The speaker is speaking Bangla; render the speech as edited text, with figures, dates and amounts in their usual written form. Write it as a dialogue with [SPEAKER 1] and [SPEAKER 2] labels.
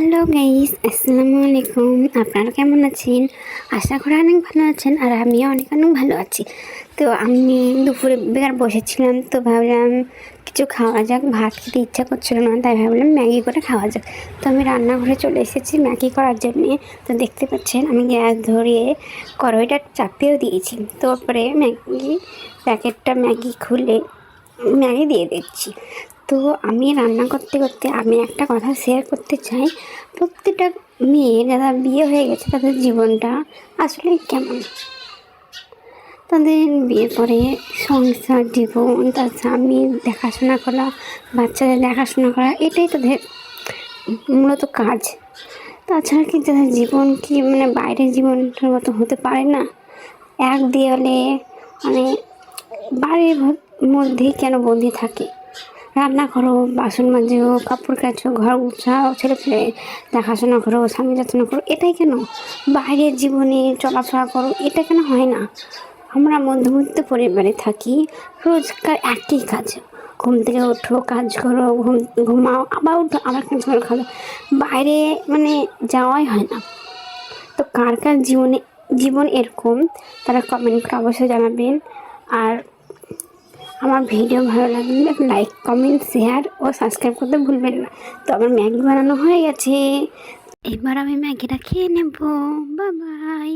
[SPEAKER 1] হ্যালো গাইস, আসসালামু আলাইকুম। আপনারা কেমন আছেন? আশা করি অনেক ভালো আছেন, আর আমিও অনেক অনেক ভালো আছি। তো আমি দুপুরে বেকার বসেছিলাম, তো ভাবলাম কিছু খাওয়া যাক। ভাত খেতে ইচ্ছা করছিল না, তাই ভাবলাম ম্যাগি করে খাওয়া যাক। তো আমি রান্নাঘরে চলে এসেছি ম্যাগি করার জন্যে। তো দেখতে পাচ্ছেন আমি গ্যাস ধরিয়ে কড়াইটা চাপিয়েও দিয়েছি। তো পরে প্যাকেটটা ম্যাগি খুলে ম্যাগি দিয়ে দিচ্ছি। তো আমি রান্না করতে করতে আমি একটা কথা শেয়ার করতে চাই। প্রত্যেকটা মেয়ে যারা বিয়ে হয়ে গেছে তাদের জীবনটা আসলে কেমন, তাদের বিয়ের পরে সংসার জীবন, তার স্বামীর দেখাশোনা করা, বাচ্চাদের দেখাশোনা করা, এটাই তাদের মূলত কাজ। তাছাড়া কি তাদের জীবন কি বাইরের জীবনটার মতো হতে পারে না? এক দেয়ালে মানে বাড়ির মধ্যেই কেন বন্দি থাকে? রান্না করো, বাসন মাজো, কাপড় কাচো, ঘর গুছাও, ছেলে পেলে দেখাশোনা করো, স্বামী যত্ন করো, এটাই কেন? বাইরের জীবনে চলাফেরা করো, এটা কেন হয় না? আমরা মধ্যবিত্ত পরিবারে থাকি, রোজকার একই কাজ। ঘুম থেকে ওঠো, কাজ করো, ঘুমাও, আবার উঠো, আবার কাজ করো, খাবো, বাইরে যাওয়াই হয় না। তো কার কার জীবন এরকম, তারা কমেন্ট করে অবশ্যই জানাবেন। আর আমার ভিডিও ভালো লাগলে লাইক, কমেন্ট, শেয়ার ও সাবস্ক্রাইব করতে ভুলবেন না। তো আমার ম্যাগি বানানো হয়ে গেছে, এবার আমি ম্যাগিটা খেয়ে নেব। Bye bye.